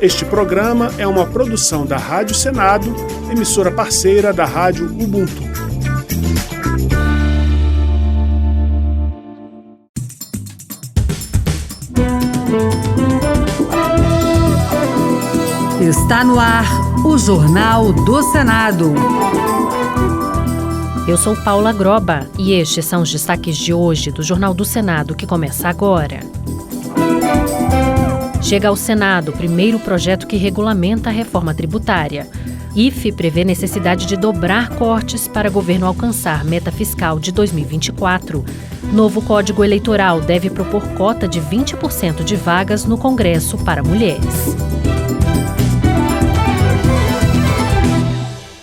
Este programa é uma produção da Rádio Senado, emissora parceira da Rádio Ubuntu. Está no ar o Jornal do Senado. Eu sou Paula Groba e estes são os destaques de hoje do Jornal do Senado, que começa agora. Chega ao Senado o primeiro projeto que regulamenta a reforma tributária. IFE prevê necessidade de dobrar cortes para governo alcançar meta fiscal de 2024. Novo Código Eleitoral deve propor cota de 20% de vagas no Congresso para mulheres.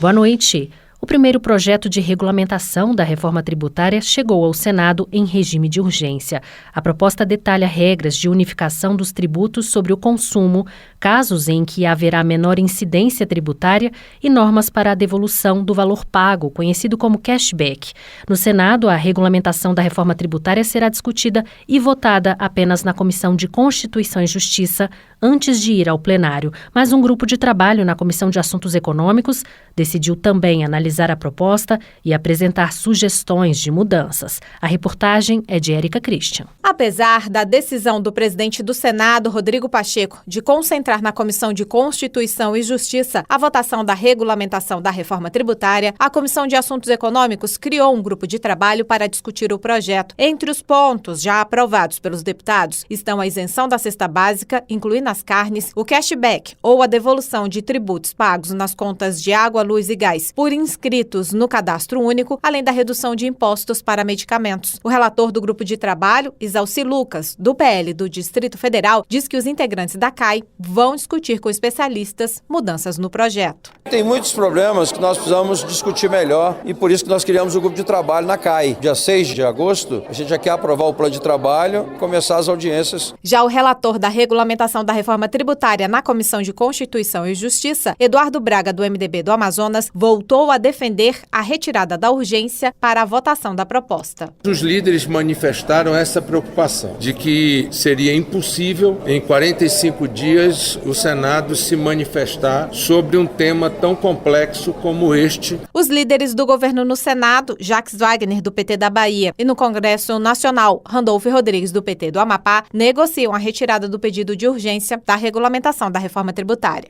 Boa noite. O primeiro projeto de regulamentação da reforma tributária chegou ao Senado em regime de urgência. A proposta detalha regras de unificação dos tributos sobre o consumo, casos em que haverá menor incidência tributária e normas para a devolução do valor pago, conhecido como cashback. No Senado, a regulamentação da reforma tributária será discutida e votada apenas na Comissão de Constituição e Justiça, antes de ir ao plenário. Mas um grupo de trabalho na Comissão de Assuntos Econômicos decidiu também analisar a proposta e apresentar sugestões de mudanças. A reportagem é de Érica Christian. Apesar da decisão do presidente do Senado, Rodrigo Pacheco, de concentrar na Comissão de Constituição e Justiça a votação da regulamentação da reforma tributária, a Comissão de Assuntos Econômicos criou um grupo de trabalho para discutir o projeto. Entre os pontos já aprovados pelos deputados estão a isenção da cesta básica, incluindo as carnes, o cashback ou a devolução de tributos pagos nas contas de água, luz e gás por inscritos no cadastro único, além da redução de impostos para medicamentos. O relator do grupo de trabalho, Isalci Lucas, do PL do Distrito Federal, diz que os integrantes da CAI vão discutir com especialistas mudanças no projeto. Tem muitos problemas que nós precisamos discutir melhor e por isso que nós criamos o grupo de trabalho na CAI. Dia 6 de agosto, a gente já quer aprovar o plano de trabalho e começar as audiências. Já o relator da regulamentação da reforma tributária na Comissão de Constituição e Justiça, Eduardo Braga, do MDB do Amazonas, voltou a defender a retirada da urgência para a votação da proposta. Os líderes manifestaram essa preocupação de que seria impossível, em 45 dias, o Senado se manifestar sobre um tema tão complexo como este. Os líderes do governo no Senado, Jacques Wagner, do PT da Bahia, e no Congresso Nacional, Randolfo Rodrigues, do PT do Amapá, negociam a retirada do pedido de urgência da regulamentação da reforma tributária.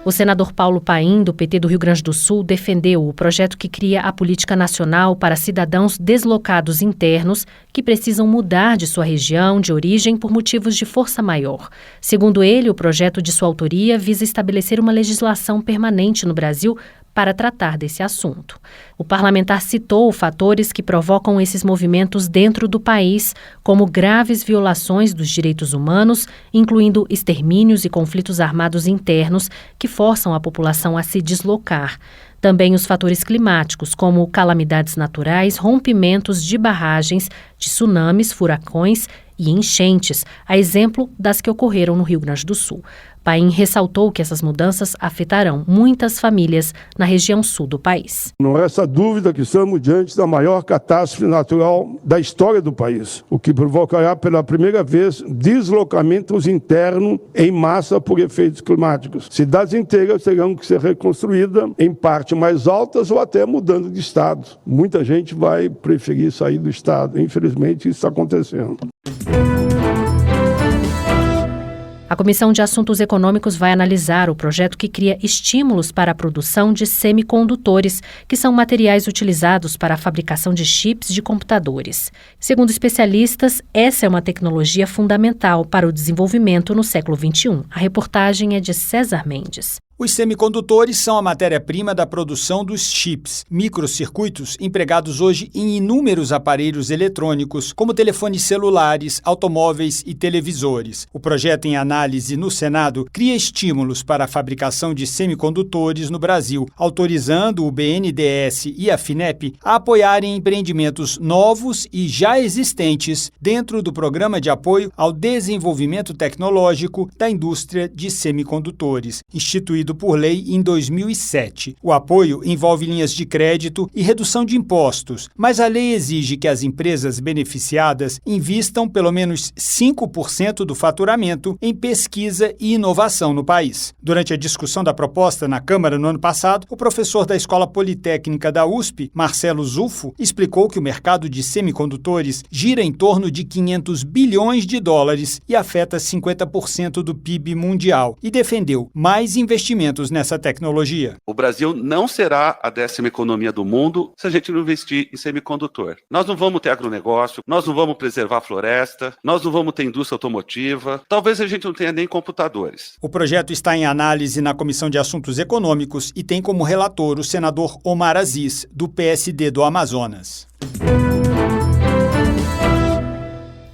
O senador Paulo Paim, do PT do Rio Grande do Sul, defendeu o projeto que cria a Política Nacional para cidadãos deslocados internos que precisam mudar de sua região de origem por motivos de força maior. Segundo ele, o projeto de sua autoria visa estabelecer uma legislação permanente no Brasil para tratar desse assunto. O parlamentar citou fatores que provocam esses movimentos dentro do país, como graves violações dos direitos humanos, incluindo extermínios e conflitos armados internos que forçam a população a se deslocar. Também os fatores climáticos, como calamidades naturais, rompimentos de barragens, de tsunamis, furacões e enchentes, a exemplo das que ocorreram no Rio Grande do Sul. Paim ressaltou que essas mudanças afetarão muitas famílias na região sul do país. Não resta dúvida que estamos diante da maior catástrofe natural da história do país, o que provocará pela primeira vez deslocamentos internos em massa por efeitos climáticos. Cidades inteiras terão que ser reconstruídas em partes mais altas ou até mudando de estado. Muita gente vai preferir sair do estado. Infelizmente, isso está acontecendo. A Comissão de Assuntos Econômicos vai analisar o projeto que cria estímulos para a produção de semicondutores, que são materiais utilizados para a fabricação de chips de computadores. Segundo especialistas, essa é uma tecnologia fundamental para o desenvolvimento no século XXI. A reportagem é de César Mendes. Os semicondutores são a matéria-prima da produção dos chips, microcircuitos empregados hoje em inúmeros aparelhos eletrônicos, como telefones celulares, automóveis e televisores. O projeto em análise no Senado cria estímulos para a fabricação de semicondutores no Brasil, autorizando o BNDES e a FINEP a apoiarem empreendimentos novos e já existentes dentro do Programa de Apoio ao Desenvolvimento Tecnológico da Indústria de Semicondutores, instituído estabelecido por lei em 2007. O apoio envolve linhas de crédito e redução de impostos, mas a lei exige que as empresas beneficiadas invistam pelo menos 5% do faturamento em pesquisa e inovação no país. Durante a discussão da proposta na Câmara no ano passado, o professor da Escola Politécnica da USP, Marcelo Zufo, explicou que o mercado de semicondutores gira em torno de 500 bilhões de dólares e afeta 50% do PIB mundial e defendeu mais investimentos nessa tecnologia. O Brasil não será a 10ª economia do mundo se a gente não investir em semicondutor. Nós não vamos ter agronegócio, nós não vamos preservar a floresta, nós não vamos ter indústria automotiva, talvez a gente não tenha nem computadores. O projeto está em análise na Comissão de Assuntos Econômicos e tem como relator o senador Omar Aziz, do PSD do Amazonas.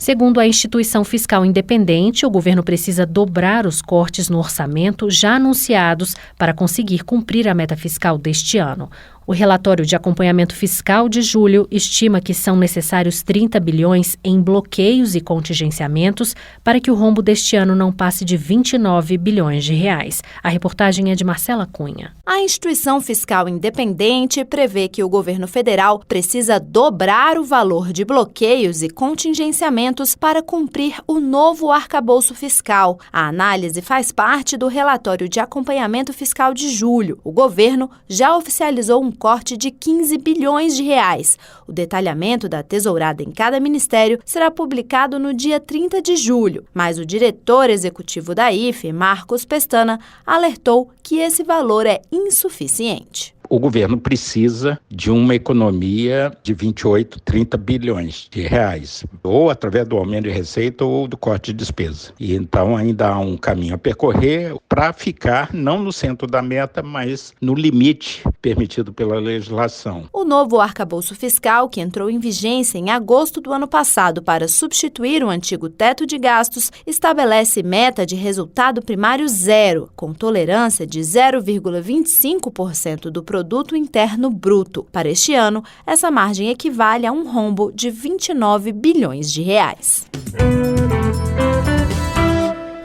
Segundo a instituição fiscal independente, o governo precisa dobrar os cortes no orçamento já anunciados para conseguir cumprir a meta fiscal deste ano. O relatório de acompanhamento fiscal de julho estima que são necessários 30 bilhões em bloqueios e contingenciamentos para que o rombo deste ano não passe de 29 bilhões de reais. A reportagem é de Marcela Cunha. A instituição fiscal independente prevê que o governo federal precisa dobrar o valor de bloqueios e contingenciamentos para cumprir o novo arcabouço fiscal. A análise faz parte do relatório de acompanhamento fiscal de julho. O governo já oficializou um corte de 15 bilhões de reais. O detalhamento da tesourada em cada ministério será publicado no dia 30 de julho, mas o diretor executivo da IFE, Marcos Pestana, alertou que esse valor é insuficiente. O governo precisa de uma economia de 28, 30 bilhões de reais, ou através do aumento de receita ou do corte de despesa. E então ainda há um caminho a percorrer para ficar não no centro da meta, mas no limite permitido pela legislação. O novo arcabouço fiscal, que entrou em vigência em agosto do ano passado para substituir o antigo teto de gastos, estabelece meta de resultado primário zero, com tolerância de 0,25% do Produto Interno Bruto. Para este ano, essa margem equivale a um rombo de 29 bilhões de reais.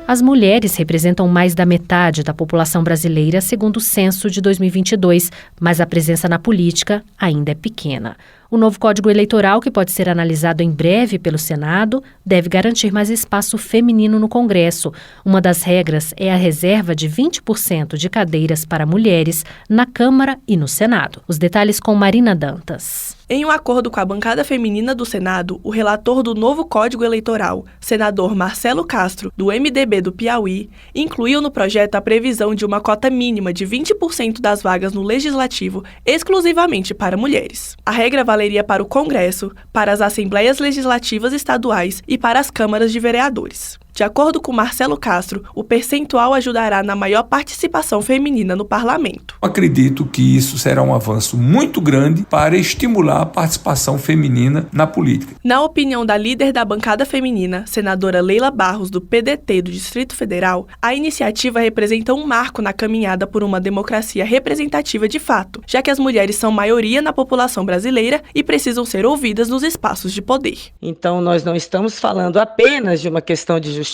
As mulheres representam mais da metade da população brasileira, segundo o censo de 2022, mas a presença na política ainda é pequena. O novo Código Eleitoral, que pode ser analisado em breve pelo Senado, deve garantir mais espaço feminino no Congresso. Uma das regras é a reserva de 20% de cadeiras para mulheres na Câmara e no Senado. Os detalhes com Marina Dantas. Em um acordo com a bancada feminina do Senado, o relator do novo Código Eleitoral, senador Marcelo Castro, do MDB do Piauí, incluiu no projeto a previsão de uma cota mínima de 20% das vagas no Legislativo exclusivamente para mulheres. A regra valeria para o Congresso, para as Assembleias Legislativas Estaduais e para as câmaras de vereadores. De acordo com Marcelo Castro, o percentual ajudará na maior participação feminina no parlamento. Acredito que isso será um avanço muito grande para estimular a participação feminina na política. Na opinião da líder da bancada feminina, senadora Leila Barros, do PDT do Distrito Federal, a iniciativa representa um marco na caminhada por uma democracia representativa de fato, já que as mulheres são maioria na população brasileira e precisam ser ouvidas nos espaços de poder. Então, nós não estamos falando apenas de uma questão de justiça,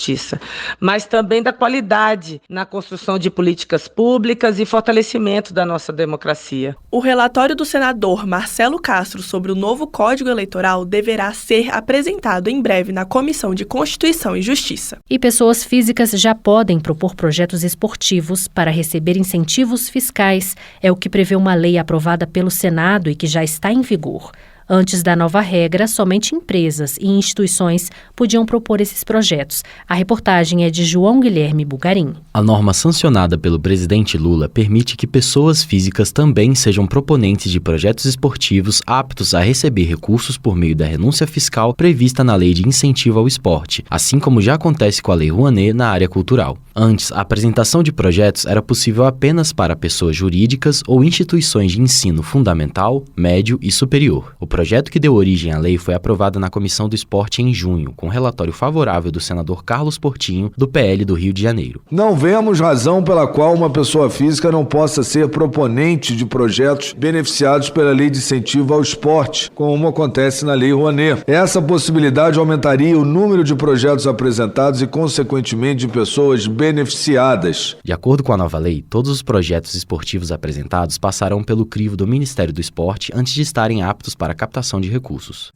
mas também da qualidade na construção de políticas públicas e fortalecimento da nossa democracia. O relatório do senador Marcelo Castro sobre o novo Código Eleitoral deverá ser apresentado em breve na Comissão de Constituição e Justiça. E pessoas físicas já podem propor projetos esportivos para receber incentivos fiscais. É o que prevê uma lei aprovada pelo Senado e que já está em vigor. Antes da nova regra, somente empresas e instituições podiam propor esses projetos. A reportagem é de João Guilherme Bugarim. A norma sancionada pelo presidente Lula permite que pessoas físicas também sejam proponentes de projetos esportivos aptos a receber recursos por meio da renúncia fiscal prevista na Lei de Incentivo ao Esporte, assim como já acontece com a Lei Rouanet na área cultural. Antes, a apresentação de projetos era possível apenas para pessoas jurídicas ou instituições de ensino fundamental, médio e superior. O projeto que deu origem à lei foi aprovado na Comissão do Esporte em junho, com relatório favorável do senador Carlos Portinho, do PL do Rio de Janeiro. Não vemos razão pela qual uma pessoa física não possa ser proponente de projetos beneficiados pela Lei de Incentivo ao Esporte, como acontece na Lei Rouanet. Essa possibilidade aumentaria o número de projetos apresentados e, consequentemente, de pessoas beneficiadas. De acordo com a nova lei, todos os projetos esportivos apresentados passarão pelo crivo do Ministério do Esporte antes de estarem aptos para a captação de recursos.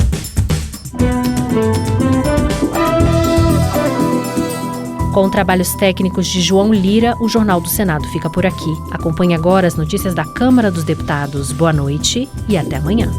Com trabalhos técnicos de João Lira, o Jornal do Senado fica por aqui. Acompanhe agora as notícias da Câmara dos Deputados. Boa noite e até amanhã.